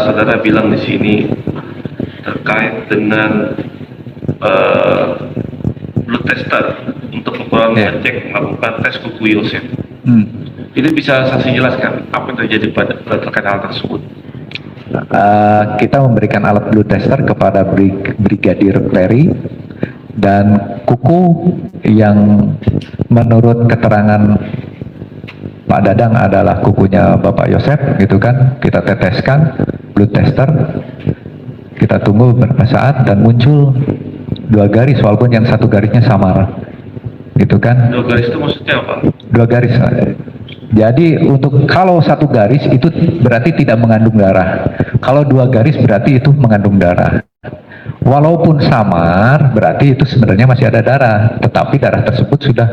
saudara bilang di sini terkait dengan blood tester untuk ukuran ngecek melakukan tes kuku Yosef. Ini bisa saksi jelaskan apa yang terjadi terkait hal tersebut? Kita memberikan alat blood tester kepada Brigadir Ferry, dan kuku yang menurut keterangan Pak Dadang adalah kukunya Bapak Yosef, gitu kan, kita teteskan blood tester, kita tunggu beberapa saat dan muncul 2 garis walaupun yang 1 garisnya samar, gitu kan. 2 garis itu maksudnya apa? 2 garis. Jadi untuk kalau 1 garis itu berarti tidak mengandung darah. Kalau 2 garis berarti itu mengandung darah. Walaupun samar berarti itu sebenarnya masih ada darah, tetapi darah tersebut sudah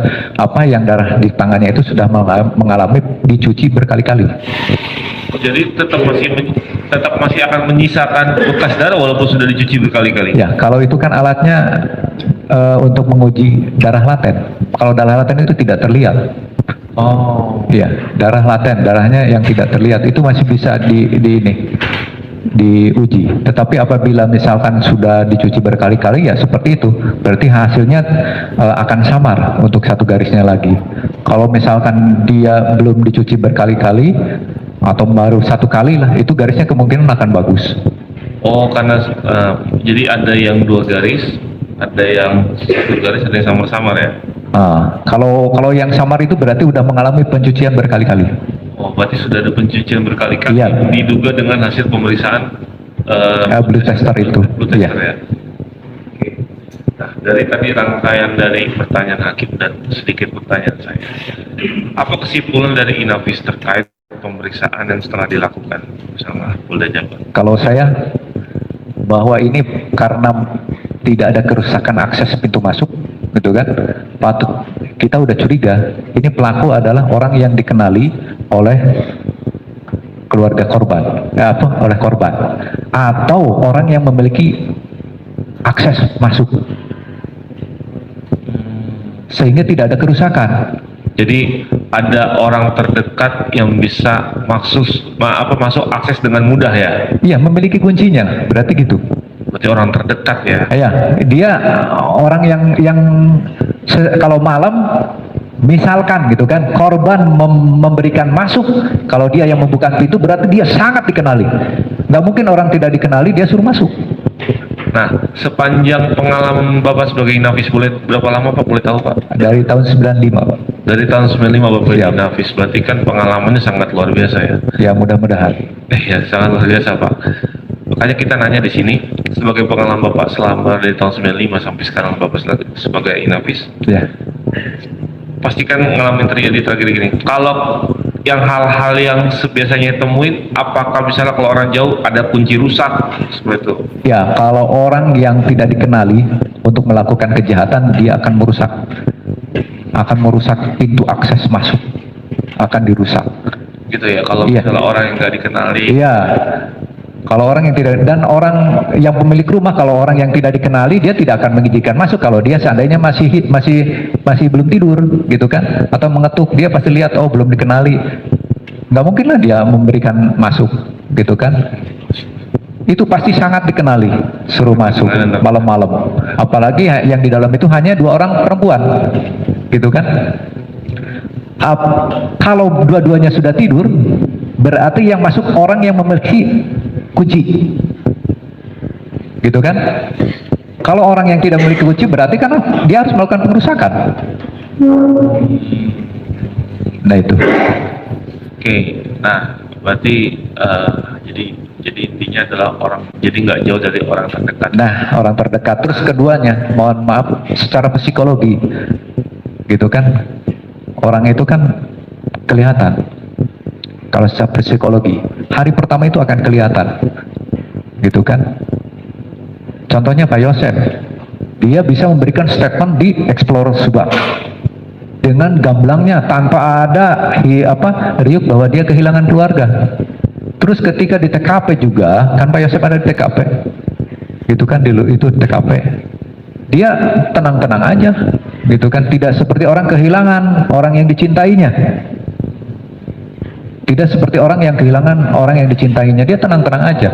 yang darah di tangannya itu sudah mengalami dicuci berkali-kali. Jadi tetap masih akan menyisakan bekas darah walaupun sudah dicuci berkali-kali. Ya, kalau itu kan alatnya untuk menguji darah laten. Kalau darah laten itu tidak terlihat. Oh. Iya, darah laten, darahnya yang tidak terlihat itu masih bisa diuji. Tetapi apabila misalkan sudah dicuci berkali-kali, ya seperti itu. Berarti hasilnya akan samar untuk 1 garisnya lagi. Kalau misalkan dia belum dicuci berkali-kali atau baru 1 kali lah, itu garisnya kemungkinan akan bagus. Oh, karena jadi ada yang 2 garis, ada yang 1 garis, ada yang samar-samar ya? Kalau yang samar itu berarti udah mengalami pencucian berkali-kali. Oh, berarti sudah ada pencucian berkali-kali. Iya. Diduga dengan hasil pemeriksaan blood tester itu. Blood tester ya. Oke. Nah, dari tadi rangkaian dari pertanyaan hakim dan sedikit pertanyaan saya. Apa kesimpulan dari Inavis terkait pemeriksaan yang setelah dilakukan bersama Polda Jabar? Kalau saya bahwa ini karena tidak ada kerusakan akses pintu masuk, gitu kan, patut kita udah curiga ini pelaku adalah orang yang dikenali oleh keluarga korban, oleh korban, atau orang yang memiliki akses masuk, sehingga tidak ada kerusakan. Jadi ada orang terdekat yang bisa masuk akses dengan mudah ya? Iya, memiliki kuncinya, berarti gitu. Berarti orang terdekat ya? Iya, dia orang yang kalau malam misalkan gitu kan, korban memberikan masuk, kalau dia yang membuka pintu berarti dia sangat dikenali. Nggak mungkin orang tidak dikenali dia suruh masuk. Nah, sepanjang pengalaman Bapak sebagai Inavis berapa lama Pak, boleh tahu Pak? Dari tahun 95 Pak. Dari tahun 95 Bapak di Inavis, berarti kan pengalamannya sangat luar biasa ya? Ya, mudah-mudahan. Ya, sangat luar biasa Pak. Makanya kita nanya di sini, sebagai pengalaman Bapak selama dari tahun 95 sampai sekarang Bapak sebagai Inavis. Ya. Pastikan ngalamin terjadi tragedi gini. Kalau yang hal-hal yang biasanya temuin, apakah misalnya kalau orang jauh ada kunci rusak seperti itu? Ya, kalau orang yang tidak dikenali untuk melakukan kejahatan, dia akan merusak pintu akses masuk, akan dirusak. Gitu ya, kalau misalnya orang yang nggak dikenali. Iya. Kalau orang yang tidak, dan orang yang pemilik rumah, kalau orang yang tidak dikenali, dia tidak akan mengizinkan masuk kalau dia seandainya masih belum tidur, gitu kan, atau mengetuk, dia pasti lihat, oh belum dikenali, nggak mungkin lah dia memberikan masuk, gitu kan. Itu pasti sangat dikenali, suruh masuk malam-malam, apalagi yang di dalam itu hanya 2 orang perempuan, gitu kan. Kalau dua-duanya sudah tidur, berarti yang masuk orang yang memiliki kunci, gitu kan. Kalau orang yang tidak memiliki kunci berarti kan dia harus melakukan pengerusakan. Nah itu. Oke, nah berarti jadi intinya adalah jadi nggak jauh dari orang terdekat. Nah, orang terdekat. Terus keduanya, mohon maaf, secara psikologi, gitu kan, orang itu kan kelihatan. Kalau secara psikologi, hari pertama itu akan kelihatan, gitu kan. Contohnya Pak Yosef, dia bisa memberikan statement di Explorer Subak dengan gamblangnya tanpa ada riuk bahwa dia kehilangan keluarga. Terus ketika di TKP juga, kan Pak Yosef ada di TKP, gitu kan, itu TKP, dia tenang-tenang aja, gitu kan, tidak seperti orang kehilangan orang yang dicintainya. Tidak seperti orang yang kehilangan orang yang dicintainya, dia tenang-tenang aja.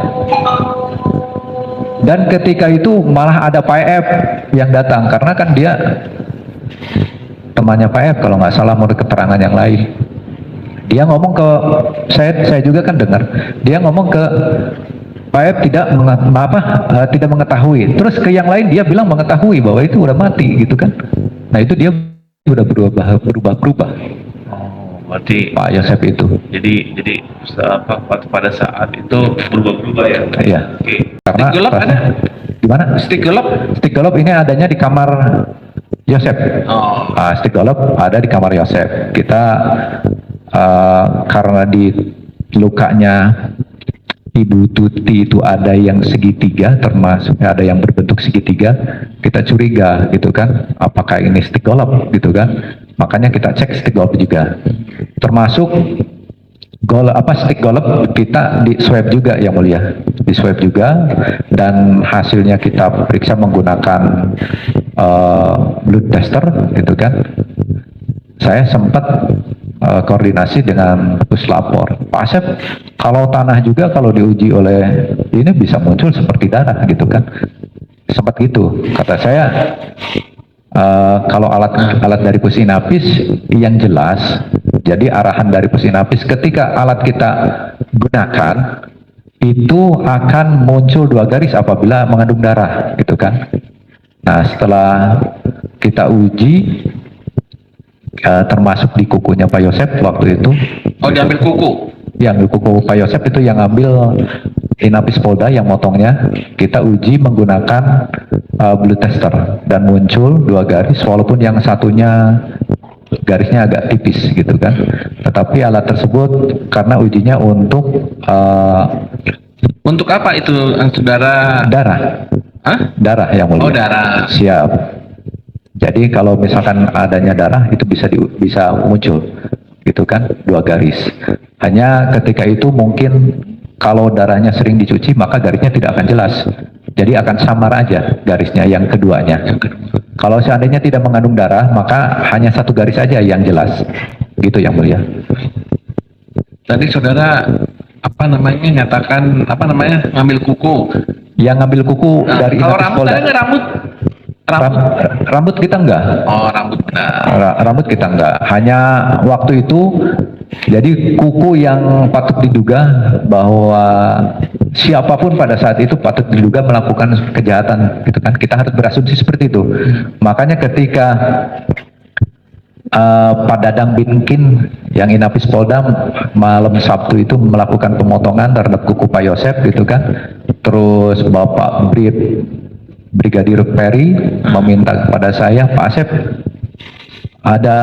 Dan ketika itu malah ada Pak F yang datang, karena kan dia temannya Pak F kalau nggak salah, menurut keterangan yang lain. Dia ngomong ke saya juga kan dengar, dia ngomong ke Pak F tidak mengetahui. Terus ke yang lain dia bilang mengetahui bahwa itu udah mati gitu kan. Nah itu dia udah berubah. Berarti Pak Yosef itu. jadi pada saat itu berubah-ubah ya. Iya. Oke. Karena Stick gelap ada? Gimana? Stick gelap? Stick golop ini adanya di kamar Yosef. Oh. Stick golop ada di kamar Yosef. Kita karena di lukanya Ibu Tuti itu ada yang segitiga, termasuk ada yang berbentuk segitiga, kita curiga gitu kan, apakah ini stick golop gitu kan. Makanya kita cek stick golop juga. Termasuk stick golop kita di swab juga yang mulia, di swab juga, dan hasilnya kita periksa menggunakan blood tester gitu kan. Saya sempat koordinasi dengan puslapor, Pak Asep, kalau tanah juga kalau diuji oleh ini bisa muncul seperti darah gitu kan. Sempat gitu kata saya. Kalau alat dari pusinapis yang jelas, jadi arahan dari pusinapis ketika alat kita gunakan itu akan muncul 2 garis apabila mengandung darah gitu kan. Nah setelah kita uji termasuk di kukunya Pak Yosef waktu itu. Oh diambil kuku? Yang di kuku Pak Yosef itu yang ambil Inapis Polda yang motongnya, kita uji menggunakan blood tester dan muncul 2 garis walaupun yang satunya garisnya agak tipis gitu kan. Tetapi alat tersebut karena ujinya untuk apa itu saudara? Darah. Hah? Darah yang mulia. Oh darah. Siap. Jadi kalau misalkan adanya darah itu bisa muncul gitu kan, 2 garis. Hanya ketika itu mungkin kalau darahnya sering dicuci maka garisnya tidak akan jelas. Jadi akan samar aja garisnya yang keduanya. Kalau seandainya tidak mengandung darah maka hanya 1 garis aja yang jelas. Gitu yang mulia. Tadi saudara nyatakan ngambil kuku. Yang ngambil kuku dari kalau Inapis rambut Polda. ada nggak rambut? Rambut kita enggak. Oh rambut enggak. Rambut kita enggak. Hanya waktu itu jadi kuku yang patut diduga bahwa siapapun pada saat itu patut diduga melakukan kejahatan gitu kan. Kita harus berasumsi seperti itu. Makanya ketika Pak Dadang Binkin yang Inapis Polda malam Sabtu itu melakukan pemotongan terhadap kuku Pak Yosef gitu kan. Terus Bapak Brigadir Ferry meminta kepada saya, Pak Asep, ada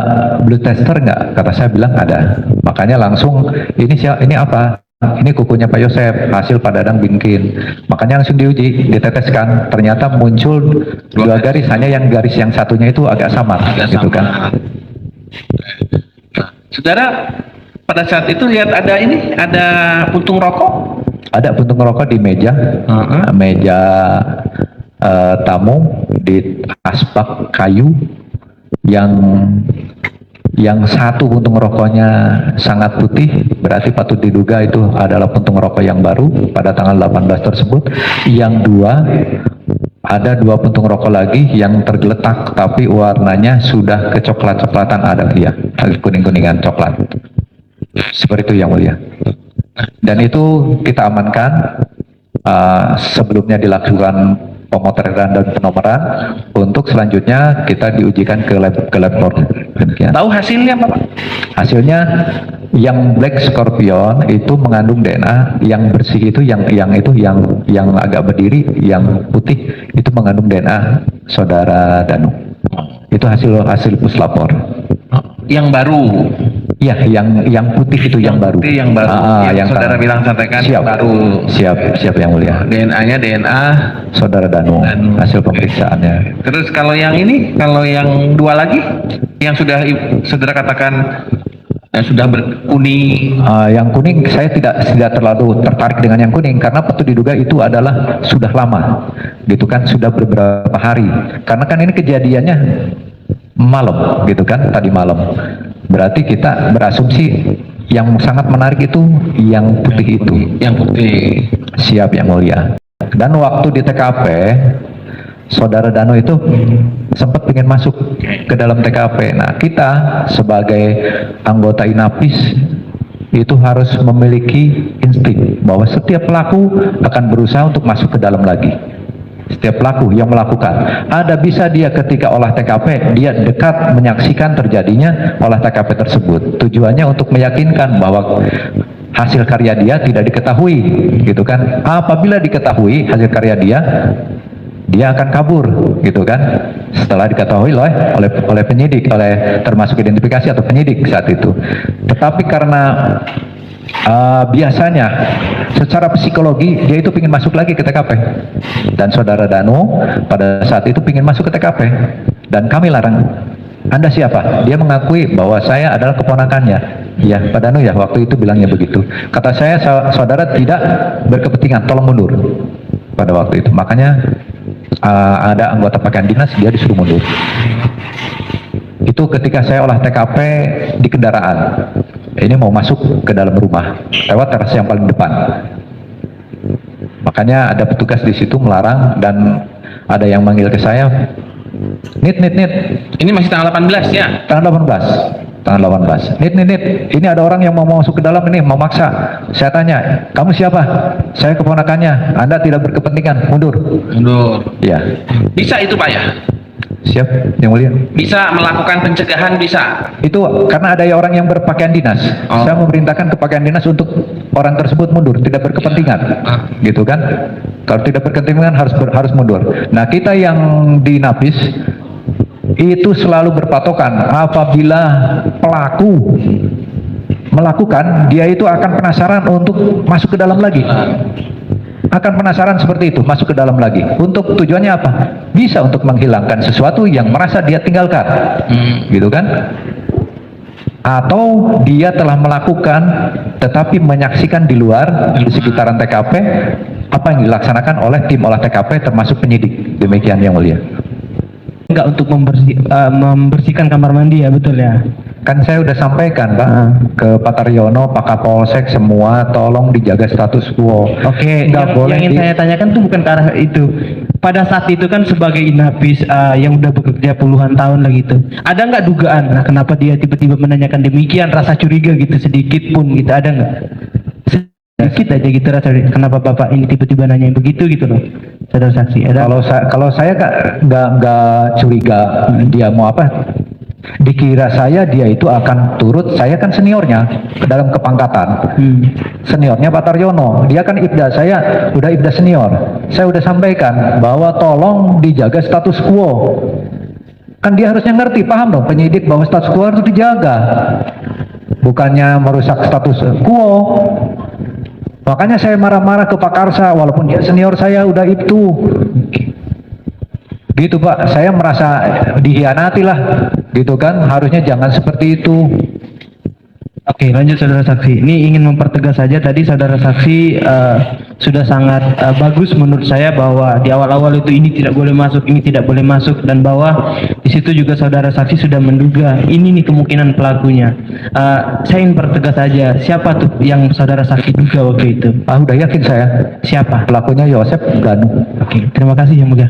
blood tester nggak? Kata saya bilang ada. Makanya langsung ini apa? Ini kukunya Pak Yosef, hasil Pak Dadang Binkin. Makanya langsung diuji, diteteskan. Ternyata muncul 2 garis, hanya yang garis yang satunya itu agak samar, gitu kan? Nah, saudara pada saat itu lihat ada puntung rokok? Ada puntung rokok di meja, meja tamu di asbak kayu yang satu puntung rokoknya sangat putih, berarti patut diduga itu adalah puntung rokok yang baru pada tanggal 18 tersebut. Yang 2 ada 2 puntung rokok lagi yang tergeletak tapi warnanya sudah kecoklat-coklatan, ada kuning-kuningan coklat seperti itu yang mulia. Dan itu kita amankan. Sebelumnya dilakukan pemotretan dan penomoran, untuk selanjutnya kita diujikan ke lab demikian. Tahu hasilnya apa Pak? Hasilnya yang Black Scorpion itu mengandung DNA, yang bersih itu yang agak berdiri, yang putih itu mengandung DNA saudara Danu. Itu hasil puslapor. Yang baru. Iya, yang putih itu yang baru. Putih yang baru. Yang saudara bilang sampaikan siap, baru. Siap yang mulia. DNA-nya DNA saudara Danu. Hasil pemeriksaannya. Terus kalau yang ini, kalau yang 2 lagi, yang sudah saudara katakan sudah berkuning. Yang kuning saya tidak terlalu tertarik dengan yang kuning karena patut diduga itu adalah sudah lama, gitu kan, sudah beberapa hari. Karena kan ini kejadiannya malam, gitu kan, tadi malam. Berarti kita berasumsi Yang sangat menarik itu yang putih itu. Yang putih. Siap Yang Mulia. Dan waktu di TKP, Saudara Danu itu sempat ingin masuk ke dalam TKP. Nah, kita sebagai anggota Inapis itu harus memiliki insting bahwa setiap pelaku akan berusaha untuk masuk ke dalam lagi. Setiap pelaku yang melakukan, ada bisa dia ketika olah TKP, dia dekat menyaksikan terjadinya olah TKP tersebut. Tujuannya untuk meyakinkan bahwa hasil karya dia tidak diketahui, gitu kan. Apabila diketahui hasil karya dia akan kabur, gitu kan. Setelah diketahui oleh penyidik, termasuk identifikasi atau penyidik saat itu. Tetapi karena biasanya secara psikologi dia itu ingin masuk lagi ke TKP, dan Saudara Danu pada saat itu ingin masuk ke TKP, dan kami larang. Anda siapa? Dia mengakui bahwa saya adalah keponakannya. Ya, Pak Danu ya, waktu itu bilangnya begitu. Kata saya, saudara tidak berkepentingan, tolong mundur. Pada waktu itu, makanya ada anggota pakaian dinas, dia disuruh mundur. Itu ketika saya olah TKP di kendaraan. Ini mau masuk ke dalam rumah lewat teras yang paling depan. Makanya ada petugas di situ melarang, dan ada yang manggil ke saya, nit. Ini masih tanggal 18 ya? Tanggal 18. Nit. Ini ada orang yang mau masuk ke dalam ini, mau maksa. Saya tanya, kamu siapa? Saya keponakannya. Anda tidak berkepentingan, mundur. Mundur. Ya. Bisa itu Pak ya? Siap, Yang Mulia. Bisa melakukan pencegahan, bisa? Itu karena ada orang yang berpakaian dinas. Oh. Saya memerintahkan ke pakaian dinas untuk orang tersebut mundur, tidak berkepentingan. Gitu kan? Kalau tidak berkepentingan harus mundur. Nah, kita yang di Napis itu selalu berpatokan apabila pelaku melakukan, dia itu akan penasaran untuk masuk ke dalam lagi. Akan penasaran seperti itu, masuk ke dalam lagi. Untuk tujuannya apa? Bisa untuk menghilangkan sesuatu yang merasa dia tinggalkan. Gitu kan? Atau dia telah melakukan tetapi menyaksikan di luar, di sekitaran TKP, apa yang dilaksanakan oleh tim olah TKP termasuk penyidik. Demikian Yang Mulia. Enggak untuk membersihkan kamar mandi ya, betul ya? Kan saya udah sampaikan Pak ke Pak Taryono, Pak Kapolsek, semua tolong dijaga status quo. Oke, yang ingin saya tanyakan tuh bukan ke arah itu. Pada saat itu kan sebagai Inapis yang udah bekerja puluhan tahun lah gitu, ada nggak dugaan? Nah, kenapa dia tiba-tiba menanyakan demikian? Rasa curiga gitu sedikit pun gitu, ada nggak? Sedikit aja gitu rasa, kenapa Bapak ini tiba-tiba nanyain begitu gitu loh, saudara saksi? Ada? Kalau saya nggak curiga dia mau apa. Dikira saya dia itu akan turut, saya kan seniornya ke dalam kepangkatan. Seniornya Pak Taryono, dia kan ibda, saya udah ibda senior. Saya udah sampaikan bahwa tolong dijaga status quo. Kan dia harusnya ngerti, paham dong penyidik bahwa status quo harus dijaga. Bukannya merusak status quo. Makanya saya marah-marah ke Pak Karsa, walaupun dia senior saya udah itu. Gitu Pak, saya merasa dihianati lah, gitu kan, harusnya jangan seperti itu. Oke, lanjut saudara saksi. Ini ingin mempertegas saja, tadi saudara saksi sudah sangat bagus menurut saya bahwa di awal-awal itu ini tidak boleh masuk, ini tidak boleh masuk, dan bahwa di situ juga saudara saksi sudah menduga ini nih kemungkinan pelakunya. Saya ingin pertegas saja, siapa tuh yang saudara saksi duga waktu itu? Udah yakin saya. Siapa? Pelakunya Yosep Danu. Oke, terima kasih Yang Mulia.